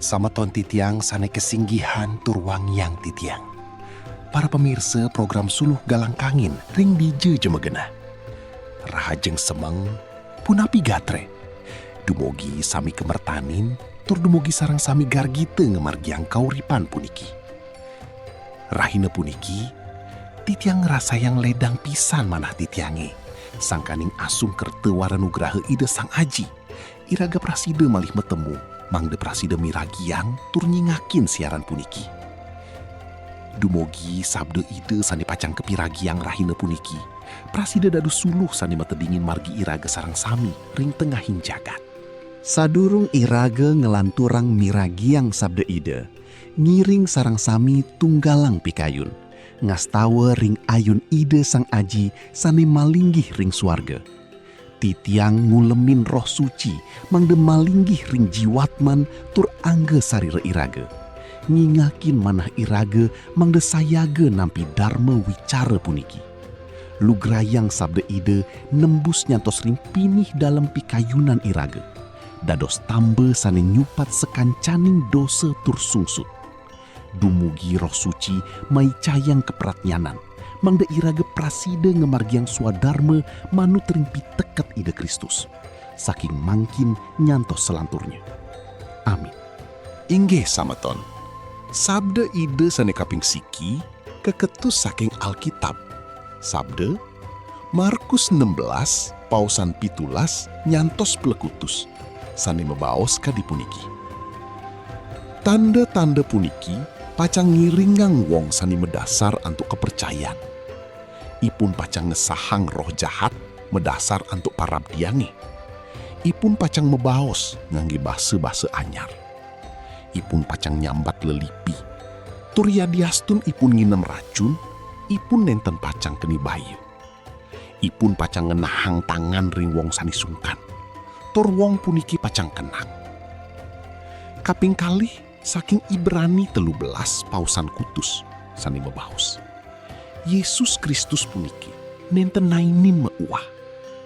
Sama ton titiang sane kesinggihan turwang yang titiang. Para pemirsa program Suluh Galang Kangin ring dije jemegena. Rahajeng semeng punapi gatre. Dumogi sami kemertanin tur dumugi sarang sami gargite ngemargiang kauripan puniki. Rahina puniki titiang rasa yang ledang pisan manah titiange. Sangkaning asung kerte waranugraha ide sang aji. Iraga praside malih metemu. Mangde praside miragiang tur nyingakin siaran puniki. Dumogi sabde ide sani pacang kepiragiang rahina puniki. Praside dadu suluh sani matedingin margi iraga sarang sami ring tengahin jagat. Sadurung iraga ngelanturang miragiang sabde ide. Ngiring sarang sami tunggalang pikayun. Ngastawa ring ayun ide sang aji sani malinggih ring suarga. Titiang ngulemin roh suci mangde malinggih ring jiwatman tur angge sarire iraga. Ngingakin manah iraga mangde sayaga nampi dharma wicara puniki. Lugrayang sabde ide nembus nyantos ring pinih dalam pikayunan iraga. Dados tambe sane nyupat sekancaning dosa tur sungsut. Dumugi roh suci mai cayang kepratnyanan. Mangda iraga praside ngemargiang swadharma manut rimpi teket ide Kristus. Saking mangkin nyantos selanturnya. Amin. Inggih samaton. Sabda ide sane kaping siki keketus saking Alkitab. Sabda Markus 16 pausan 17 nyantos plekutus sane mebaos kadipuniki. Tanda-tanda puniki pacang ngiringang wong sani medasar antuk kepercayaan. Ipun pacang ngesahang roh jahat medasar antuk parabdiange. Ipun pacang mebaos ngangge base-base anyar. Ipun pacang nyambat lelipi. Turya diastun ipun nginem racun, ipun nenten pacang keni bayu. Ipun pacang ngenahang tangan ring wong sani sungkan. Tur wong puniki pacang kenang. Kaping kalih saking Ibrani 13 pausan kutus sani mebaos. Yesus Kristus puniki nenten nainin meuah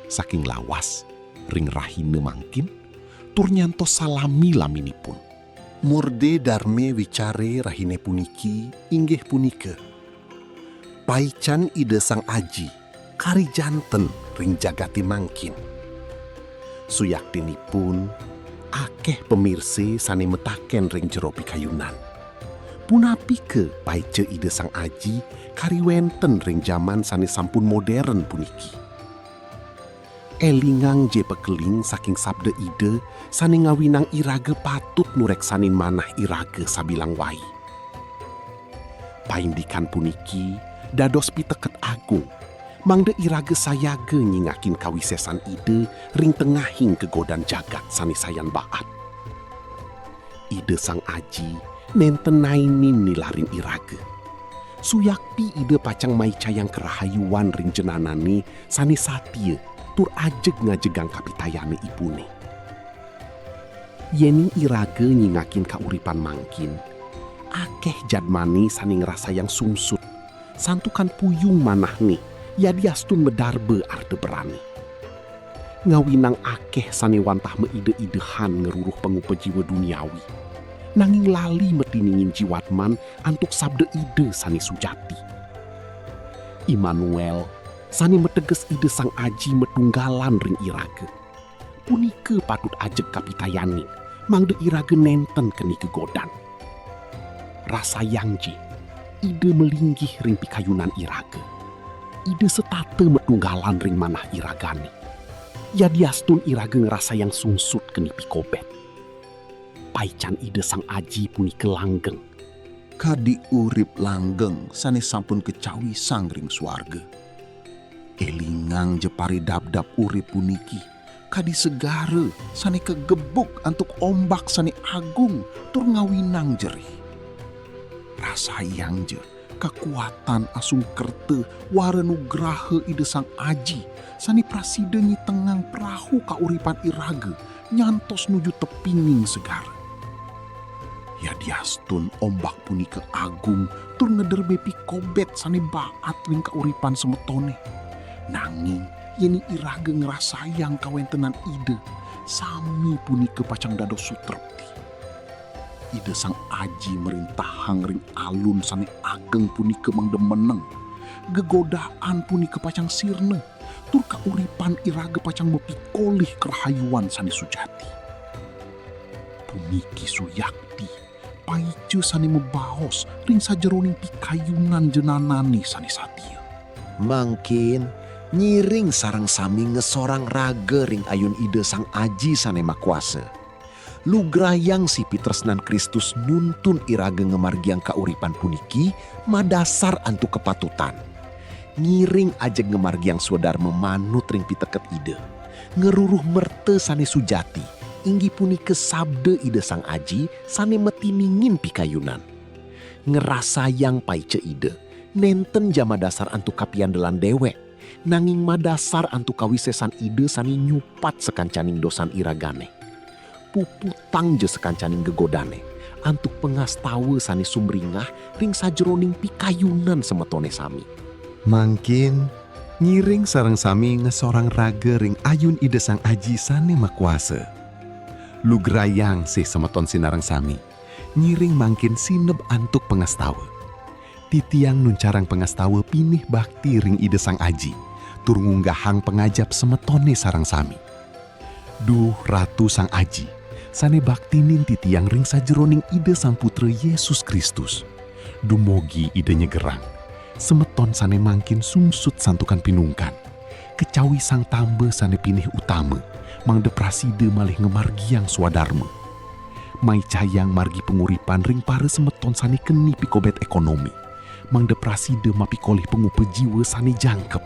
saking lawas ring rahine mangkin tur nyantos salami laminipun. Murde darme wicare rahine puniki inggih punika. Paican ide sang aji kari janten ring jagati mangkin. Suyaktinipun akeh pemirse sane metaken ring jero pikayunan. Punapi ke paice ide sang aji kari wenten ring jaman sane sampun modern puniki. Elingang je pekeling saking sabda ide sane ngawinang iraga patut nureksanin manah iraga sabilang wai. Paindikan puniki dados piteket agung. Mangde iraga sayaga nyingakin kawisesan ide ring tengahing kegodan jagat sani sayan baat. Ide sang aji nenten nainin nilarin iraga. Suyakpi ide pacang mai cayang kerahayuan ring jenanani sani satie tur ajeg ngajegang kapitayane ipune. Yeni iraga nyingakin kauripan mangkin. Akeh jadmani sani ngerasa yang sungsut. Santukan puyung manah nih. Yadiastun medarbe arde berani. Ngawinang akeh sane wantah meide-idehan ngeruruh pengupa jiwa duniawi. Nanging lali metiningin jiwatman antuk sabda ide sane sujati. Immanuel sane meteges ide sang aji metunggalan ring iraga. Punike patut ajeg kapitayani mangde iraga nenten keni kegodan. Rasa yangji ide melinggih ring pikayunan iraga. Ide setate metunggalan ring manah iragani. Yadiastun iraga ngerasa yang sungsut keni pikobet. Paican ide sang aji puni kelanggeng. Kadi urip langgeng sane sampun kecawi sang ring swarga. Elingang jepari dab-dab urip puniki. Kadi segare sane kegebuk antuk ombak sane agung tur ngawinang jerih. Rasa yang je kekuatan asung kerte waranugraha ide sang aji sani prasidengi tengang perahu kauripan iraga nyantos nuju tepining segara. Yadiastun ombak punika agung tur ngederbe pikobet sani baat ring kauripan semetone. Nanging yeni iraga ngerasayang kawentenan ide sami punika pacang dados sutrepti. ide sang aji merintahang ring alun sane ageng punika mangdemeneng. Gegodaan punika pacang sirne, tur kauripan iraga pacang mepikolih kerahayuan sane sujati. Puniki suyakti, paice sane mebaos ring sajeroning pikayunan jenanani sane satia. Mangkin nyiring sarang sami ngesorang raga ring ayun ide sang aji sane makuasa. Lugrayang si pitresnan Kristus nuntun iraga ngemargiang kauripan puniki madasar antu kepatutan. Ngiring ajeg ngemargiang swadar memanut ring piteket ide. Ngeruruh merte sane sujati, inggi punike sabde ide sang aji sane metiningin pikayunan. Ngerasayang paice ide, nenten jama dasar antu kapian delan dewek. Nanging madasar antu kawisesan ide sani nyupat sekancaning dosan iragane. Puputang je sekancaning gegodane antuk pengastawe sani sumringah ring sajeroning pikayunan semetone sami. Mangkin ngiring sareng sami ngesorang raga ring ayun ide sang aji sane makuasa. Lugrayang si semeton sinarang sami, ngiring mangkin sineb antuk pengastawe. Titiang nuncarang pengastawe pinih bakti ring ide sang aji, tur ngunggahang pengajap semetone sarang sami. Duh ratu sang aji, sane baktinin titiang ring sajeroning ide sang putra Yesus Kristus. Dumogi idenya gerang, semeton sane mangkin sungsut santukan pinungkan. Kecawi sang tambe sane pinih utama, mangdepraside malih ngemargiang swadarma. Mai cayang margi penguripan ring para semeton sane keni pikobet ekonomi. Mangdepraside mapikolih pengupe jiwa sane jangkep.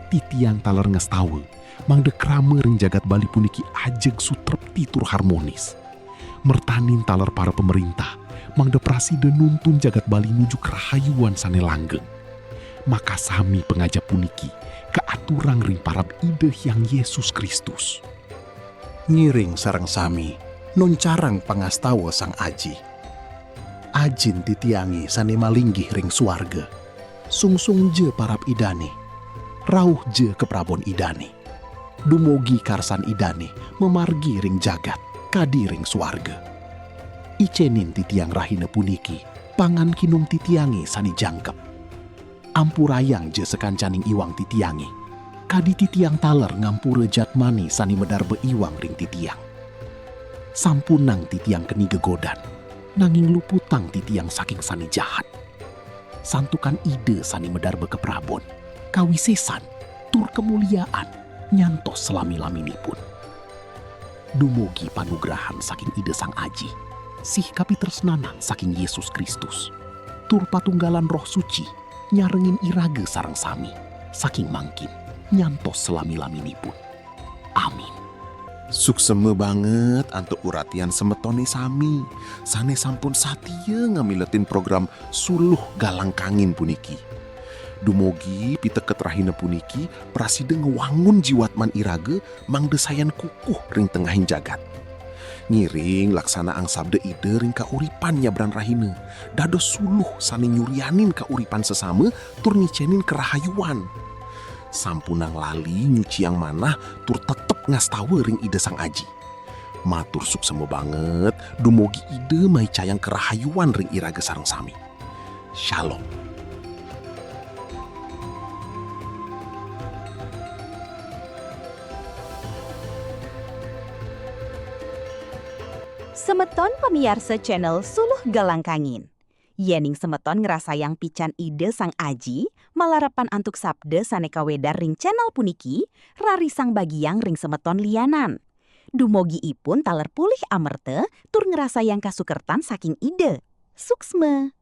Titiang taler ngestawe, mangde krame ring jagat bali puniki ajeg sutrepti tur harmonis. Mertanin taler para pemerintah, mangdepraside nuntun jagat bali nuju kerahayuan sane langgeng. Maka sami pengajap puniki, keaturang ring parab ide yang Yesus Kristus. Ngiring sareng sami, nuncarang pangastawa sang aji. Ajin titiangi sane malinggih ring suarga. Sungsung je parab idane, rauh je ke prabon idane. Dumogi karsan idane memargi ring jagat, kadi ring suarga. Icenin titiang rahina puniki, pangan kinum titiangi sani jangkep. Ampurayang je sekancaning iwang titiangi, kadi titiang taler ngampure jatmani sani medar beiwang ring titiang. Sampunang titiang keni gegodan, nanging luputang titiang saking sani jahat. Santukan ide sani medar bekeprabon, kawisesan, tur kemuliaan, nyantos selami-laminipun. Dumugi panugrahan saking ide sang aji, sih kapitresnanan saking Yesus Kristus. Tur patunggalan roh suci, nyarengin irage sarang sami, saking mangkin, nyantos selami-laminipun. Amin. Sukseme banget antuk uratian semetone sami. Sane sampun satia ngamiletin program Suluh Galang Kangin puniki. Dumogi piteket rahina puniki praside ngewangun jiwatman irage mangdesayan kukuh ring tengahin jagat. Ngiring laksana ang sabda ide ring kauripan nyabran rahina. Dado suluh sane nyurianin kauripan sesama tur nicenin kerahayuan. Sampunang lali nyuci yang manah tur tetep ngastawe ring ide sang aji. Matur sukseme banget, dumogi ide mai cayang kerahayuan ring iraga sareng sami. Shalom. Semeton pemiarsa channel Suluh Galang Kangin. Yening semeton ngerasayang pican ide sang aji, malarapan antuk sabda saneka wedar ring channel puniki, rarisang bagiang ring semeton lianan. Dumogi ipun taler pulih amerte, tur ngerasayang kasukertan saking ide. Suksme.